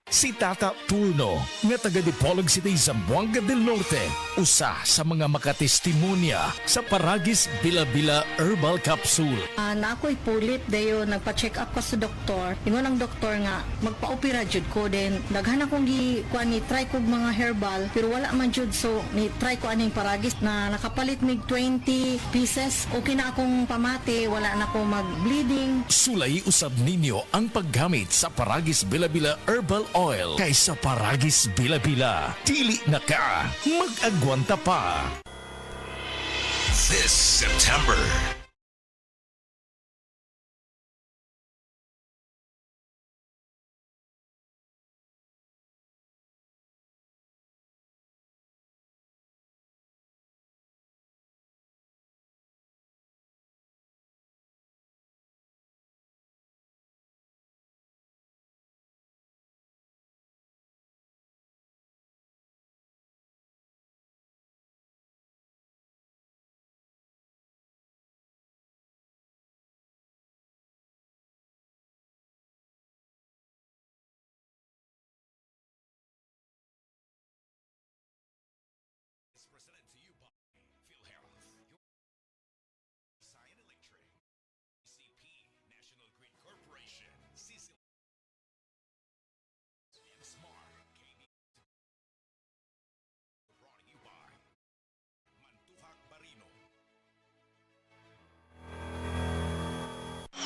Si Tata Turno, nga taga Dipolog City, Zamboanga del Norte, usa sa mga makatestimonya sa Paragis Bila-Bila Herbal Capsule. Na ako'y pulit dayo nagpa-check up ko sa doktor. Ingon ang doktor nga magpa-opera jud ko din. Daghan akong kuan ni try kog mga herbal pero wala man jud, so ni try ko aning Paragis na nakapalit mig 20 pieces. Okay na akong pamati, wala na ako mag-bleeding. Sulay usab ninyo ang paggamit sa Paragis Bila-Bila Herbal Oil kaysa Paragis Bila-Bila. Dili na ka, mag-agwanta pa. This September,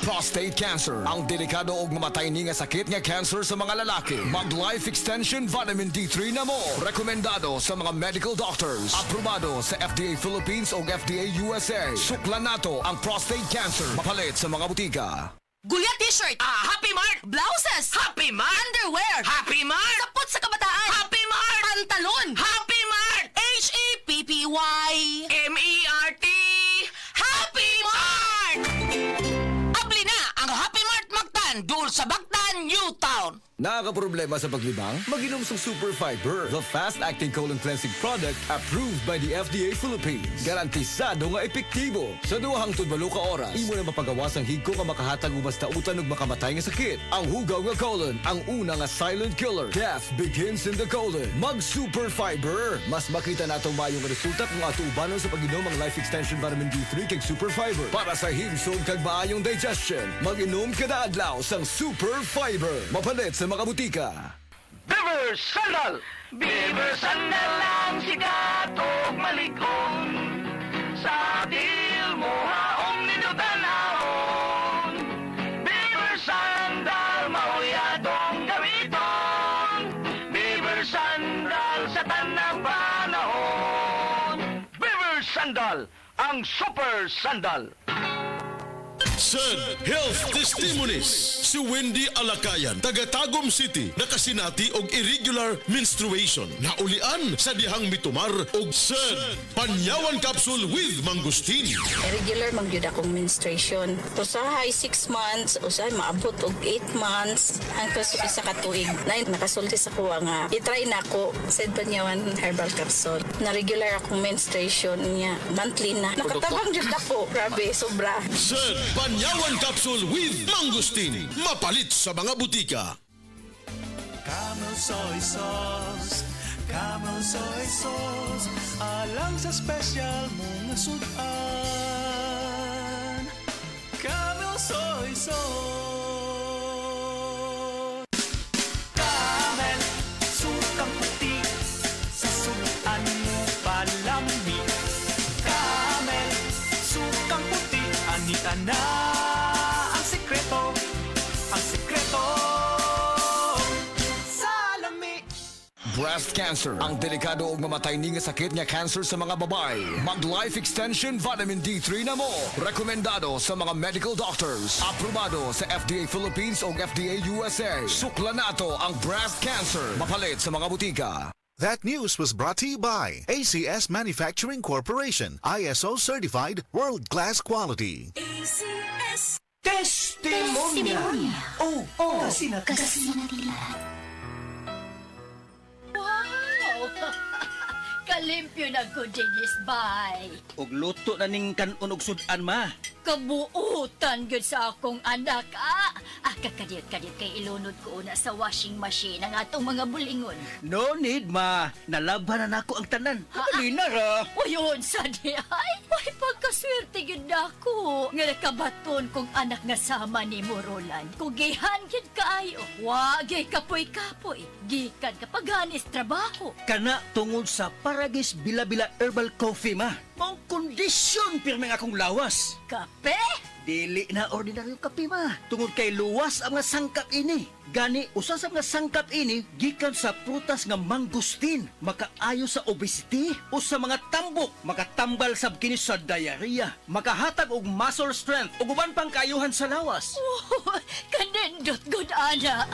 prostate cancer, ang delikado ug mamatay ni nga sakit nga cancer sa mga lalaki. Mag Life Extension Vitamin D3 na mo. Rekomendado sa mga medical doctors. Aprobado sa FDA Philippines ug FDA USA. Suklan nato ang prostate cancer. Mapalit sa mga butika. Gulya t-shirt. Happy Mart. Blouses. Happy Mart. Underwear. Happy Mart. Sapot sa kabataan. Happy Mart. Pantalon. Happy Mart. H-A-P-P-Y. M-E-R-T. Happy Mart. Abli na ang Happy Mart Magtan. Dul sa Bagtan, New Town. Nakakaproblema sa paglibang? Mag-inom sa Super Fiber, the fast-acting colon cleansing product approved by the FDA Philippines. Garantisado nga epektibo. Sa duhang tudbalo ka oras, imo na mapagawas ang higko nga makahatag og basta utan ug makamatay nga sakit. Ang hugaw nga colon, ang una nga silent killer. Death begins in the colon. Mag Super Fiber. Mas makita natong mayong resulta kung ato ubanon sa pag-inom ang Life Extension Vitamin D3 kag Super Fiber. Para sa himsog kag maayong digestion, mag-inom kada adlaw sang Super Fiber. Mapalit sa mga butika. Beaver Sandal! Beaver Sandal ang sikat og malig-on. Sa dil mo haong ninutanahon. Beaver Sandal mauyadong gamiton. Beaver Sandal sa tanang panahon. Beaver Sandal, ang super sandal. Sad Health Testimonies. Si Wendy Alakayan, taga Tagum City, nakasinati og irregular menstruation. Naulian sa dihang mitumar og sad panyawan capsule with mangustin. Regular magyud akong menstruation. Usahay 6 months, usahay maabot og 8 months, hangtod sa isa ka tuig. Nakasulti sa kuha nga i-try na ako sa panyawan herbal capsule. Na regular akong menstruation niya, monthly na. Nakatabang jud ako, grabe, sobra. Sad panyawan capsule with mangustin. Mapalit sa mga butika. Camel soy sauce, Camel soy sauce, alang sa special mong sudan. Camel soy sauce. Camel, sukang puti, sa sudan mo palami. Camel, sukang puti, anita na ang sekreto. Ang sekreto sa lami. Breast cancer, ang delikado ug mamatay ni nga sakit nga cancer sa mga babae. Mag Life Extension Vitamin D3 na mo. Rekomendado sa mga medical doctors. Aprobado sa FDA Philippines ug FDA USA. Suklan nato ang breast cancer. Mapalit sa mga butika. That news was brought to you by ACS Manufacturing Corporation, ISO certified world-class quality. ACS. Testimonya. Oh, kasi na Wow! Kalimpyo na ko, Dennis Bay. Og luto na ning kanon og sudan ma. kabuutan gyud sa akong anak. Kakadiyot-kadiyot kay ilunod ko una sa washing machine ang atong mga bulingon. No need, ma. Nalaban na nako ang tanan. Dali na ra. Uyon sa di ay, may pagkaswerte gyud nako. Nga nakabaton kong anak nga sama ni Morolan. Kugihan gyud kaayo. Wa gyud kapoy-kapoy. Gikan kapaganis trabaho. Kana tungod sa Paragis Bila-Bila Herbal Coffee, ma. Mao kondisyon pirmi nga akong lawas. Kape? Dili na ordinaryo kape, ma. Tungod kay luwas ang mga sangkap ini. Gani, usa sa mga sangkap ini, gikan sa prutas nga mangustin. Makaayo sa obesity o sa mga tambok. Makatambal sab kini sa diarrhea. Makahatag og muscle strength o uban pang kaayuhan sa lawas. Oh, kanindot good ana.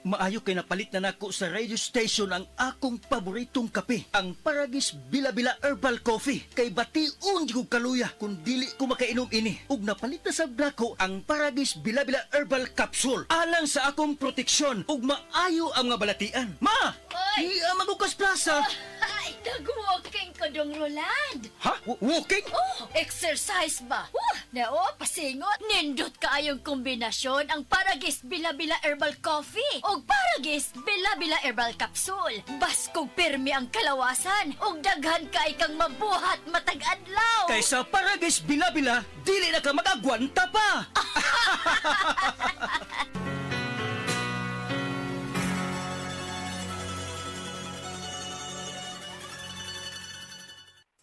Maayo kay napalit na nako sa radio station ang akong paboritong kape, ang Paragis Bila-Bila Herbal Coffee. Kay bation di ko kaluya kung dili ko makainom ini. Ug napalit na sa blako ang Paragis Bila-Bila Herbal Capsule. Alang sa akong proteksyon ug maayo ang mga balatian. Ma! Oy! Magukas plaza! Ay, nag-walking ko dong, Roland. Ha? Walking? Oh, exercise ba? Nao, pasingot. Nindot kaayong kombinasyon ang Paragis Bila-Bila Herbal Coffee o Paragis Bila-Bila Herbal Capsule. Baskog pirmi ang kalawasan o daghan kay kang mabuhat matag-adlaw. Kaysa Paragis Bila-Bila, dili na ka magagwanta pa!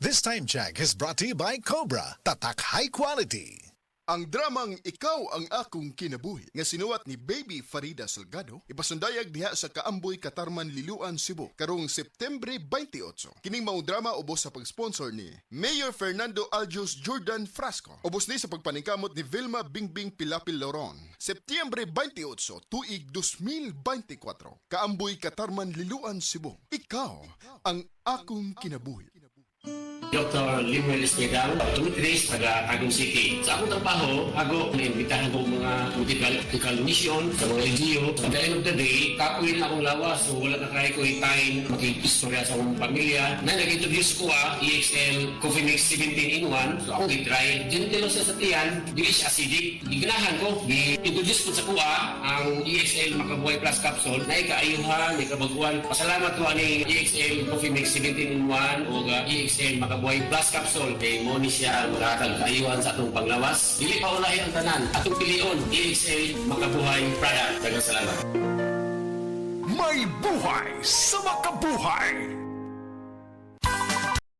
This time check is brought to you by Cobra, Tatak High Quality. Ang dramang Ikaw ang Akong Kinabuhi nga sinuwat ni Baby Farida Salgado ipasundayag diha sa Kaamboy, Katarman, Liloan, Cebu karong Septembre 28. Kining maong drama ubos sa pag-sponsor ni Mayor Fernando Aljos Jordan Frasco. Ubos ni sa pagpaningkamot ni Vilma Bingbing Pilapil Loron. Septembre 28, tuig 2024. Kaamboy, Katarman, Liloan, Cebu. Ikaw ang Akong Kinabuhi. Dr. Limuel Espegal, 2 days taga Tagum City. Sa akong trabaho, ako naimbitahan ko mga political mission sa mga LGU. At the end of the day, kapoy na akong lawas. So wala na try ko i-time, mag-istorya sa akong pamilya. Na nag-introduce ko EXL Coffee Mix 17-in-1. So ako i-try. Gentilo sa tiyan, dili siya acidic. Iganahan ko, i-introduce ko sa kuha ang EXL Makabuhay Plus Capsule na ikaayuhan, ikabaguan. Pasalamat ko ani EXL Coffee Mix 17-in-1 o EXL Makabuhay Plus Capsule kay mo ni siya maghatag kaayuhan sa atong panglawas. Dili pa ulahi ang tanan. Atong pilion, EXL Makabuhay product. Daghang salamat. May buhay sa makabuhay.